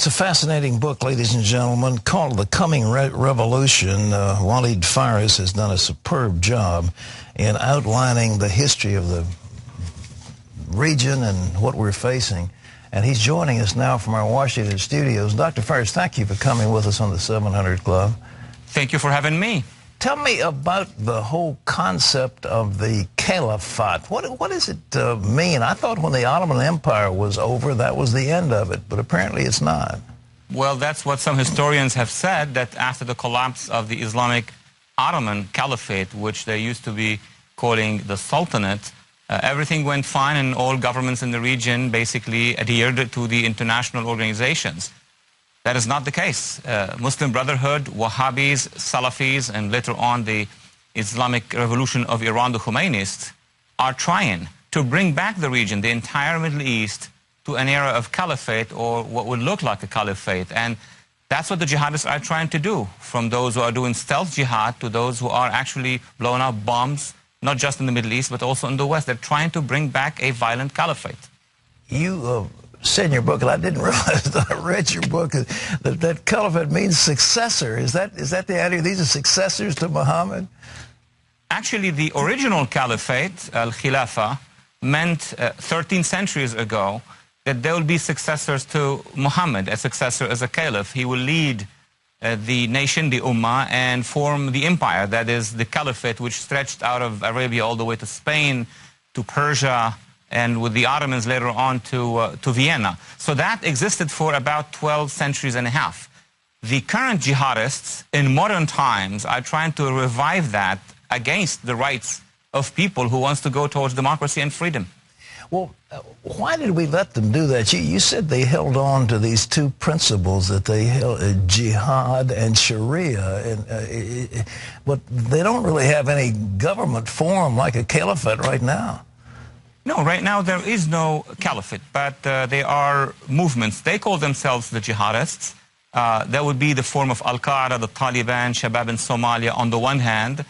It's a fascinating book, ladies and gentlemen, called The Coming Revolution. Walid Phares has done a superb job in outlining the history of the region and what we're facing. And he's joining us now from our Washington studios. Dr. Phares, thank you for coming with us on the 700 Club. Thank you for having me. Tell me about the whole concept of the caliphate. What does it mean? I thought when the Ottoman Empire was over, that was the end of it, but apparently it's not. Well, that's what some historians have said, that after the collapse of the Islamic Ottoman Caliphate, which they used to be calling the Sultanate, everything went fine and all governments in the region basically adhered to the international organizations. That is not the case. Muslim Brotherhood, Wahhabis, Salafis, and later on the Islamic Revolution of Iran, the Khomeinists, are trying to bring back the region, the entire Middle East, to an era of caliphate, or what would look like a caliphate. And that's what the jihadists are trying to do, from those who are doing stealth jihad to those who are actually blowing up bombs, not just in the Middle East, but also in the West. They're trying to bring back a violent caliphate. You said in your book, and I didn't realize that I read your book, that caliphate means successor. Is that the idea? These are successors to Muhammad? Actually, the original caliphate, al-Khilafah, meant 13 centuries ago that there will be successors to Muhammad, a successor as a caliph. He will lead the nation, the Ummah, and form the empire. That is the caliphate, which stretched out of Arabia all the way to Spain, to Persia, and with the Ottomans later on to Vienna. So that existed for about 12 centuries and a half. The current jihadists in modern times are trying to revive that against the rights of people who wants to go towards democracy and freedom. Well, why did we let them do that? You said they held on to these two principles, that they held jihad and Sharia, but they don't really have any government form like a caliphate right now. No, right now there is no caliphate, but there are movements. They call themselves the jihadists. That would be the form of Al-Qaeda, the Taliban, Shabab in Somalia on the one hand.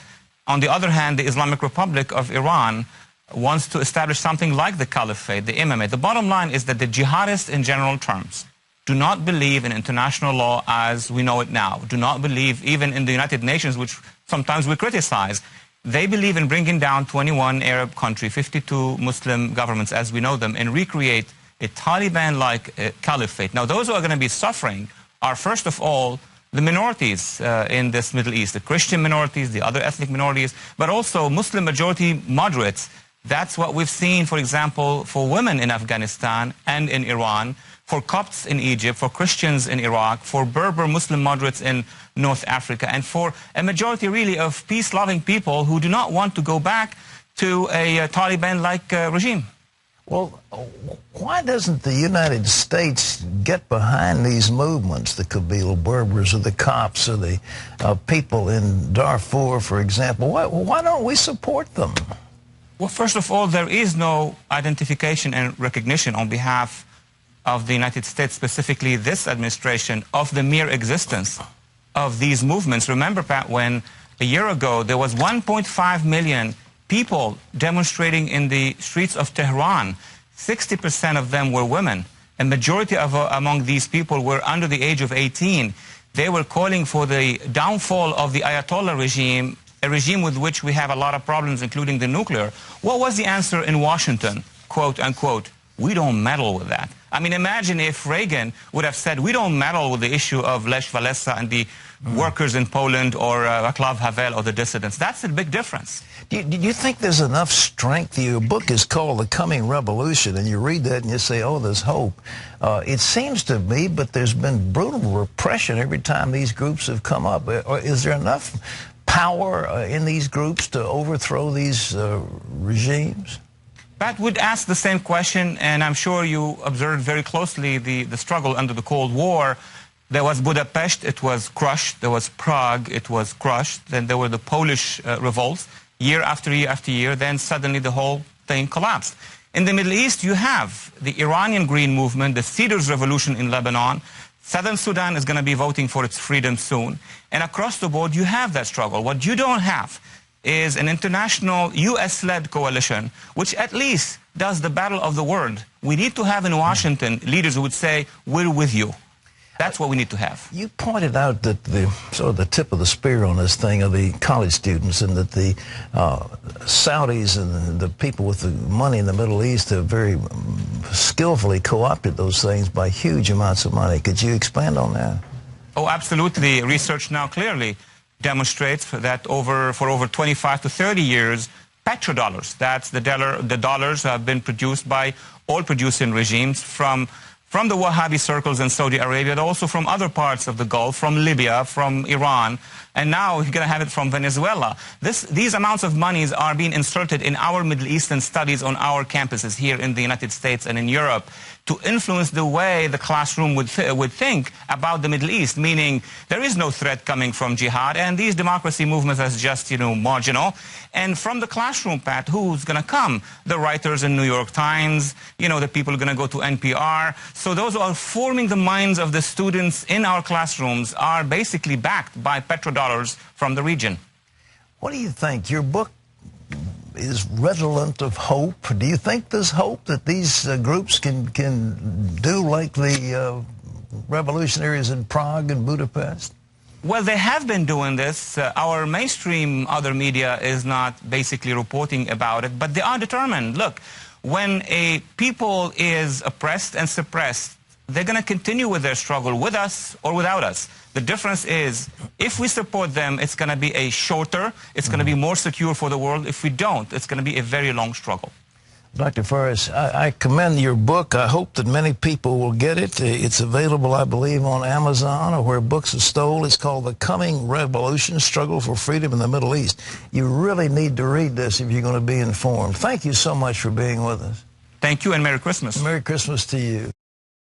On the other hand, the Islamic Republic of Iran wants to establish something like the caliphate, the imamate. The bottom line is that the jihadists in general terms do not believe in international law as we know it now, do not believe even in the United Nations, which sometimes we criticize. They believe in bringing down 21 Arab countries, 52 Muslim governments as we know them, and recreate a Taliban-like caliphate. Now, those who are going to be suffering are, first of all, the minorities in this Middle East, the Christian minorities, the other ethnic minorities, but also Muslim-majority moderates. That's what we've seen, for example, for women in Afghanistan and in Iran, for Copts in Egypt, for Christians in Iraq, for Berber Muslim moderates in North Africa, and for a majority, really, of peace-loving people who do not want to go back to a Taliban-like regime. Well, why doesn't the United States get behind these movements, the Kabyle Berbers or the Copts or the people in Darfur, for example? Why don't we support them? Well, first of all, there is no identification and recognition on behalf of the United States, specifically this administration, of the mere existence of these movements. Remember, Pat, when a year ago there was 1.5 million people demonstrating in the streets of Tehran, 60% of them were women. A majority among these people were under the age of 18. They were calling for the downfall of the Ayatollah regime, a regime with which we have a lot of problems, including the nuclear. What was the answer in Washington? Quote, unquote, we don't meddle with that. I mean, imagine if Reagan would have said, we don't meddle with the issue of Lech Walesa and the workers in Poland, or Václav Havel or the dissidents. That's a big difference. Do you think there's enough strength? Your book is called The Coming Revolution, and you read that and you say, oh, there's hope. It seems to me, but there's been brutal repression every time these groups have come up. Is there enough power in these groups to overthrow these regimes? Pat would ask the same question, and I'm sure you observed very closely the struggle under the Cold War. There was Budapest, it was crushed. There was Prague, it was crushed. Then there were the Polish revolts, year after year after year. Then suddenly the whole thing collapsed. In the Middle East, you have the Iranian Green Movement, the Cedars Revolution in Lebanon. Southern Sudan is going to be voting for its freedom soon. And across the board, you have that struggle. What you don't have is an international U.S.-led coalition, which at least does the battle of the word. We need to have in Washington leaders who would say, we're with you. That's what we need to have. You pointed out that the sort of the tip of the spear on this thing are the college students, and that the Saudis and the people with the money in the Middle East have very skillfully co-opted those things by huge amounts of money. Could you expand on that? Oh, absolutely. Research now clearly demonstrates that for over 25 to 30 years, petrodollars, that's the dollars have been produced by oil-producing regimes from the Wahhabi circles in Saudi Arabia, but also from other parts of the Gulf, from Libya, from Iran, and now you're going to have it from Venezuela. These amounts of monies are being inserted in our Middle Eastern studies on our campuses here in the United States and in Europe to influence the way the classroom would think about the Middle East, meaning there is no threat coming from jihad, and these democracy movements are just, marginal. And from the classroom, Pat, who's going to come? The writers in New York Times, the people are going to go to NPR. So those who are forming the minds of the students in our classrooms are basically backed by petrodollars from the region. What do you think? Your book is redolent of hope. Do you think there's hope that these groups can do like the revolutionaries in Prague and Budapest? Well, they have been doing this. Our mainstream other media is not basically reporting about it, but they are determined. Look, when a people is oppressed and suppressed, they're going to continue with their struggle with us or without us. The difference is, if we support them, it's going to be a shorter, it's going to be more secure for the world. If we don't, it's going to be a very long struggle. Dr. Phares, I commend your book. I hope that many people will get it. It's available, I believe, on Amazon or where books are sold. It's called The Coming Revolution, Struggle for Freedom in the Middle East. You really need to read this if you're going to be informed. Thank you so much for being with us. Thank you, and Merry Christmas. Merry Christmas to you.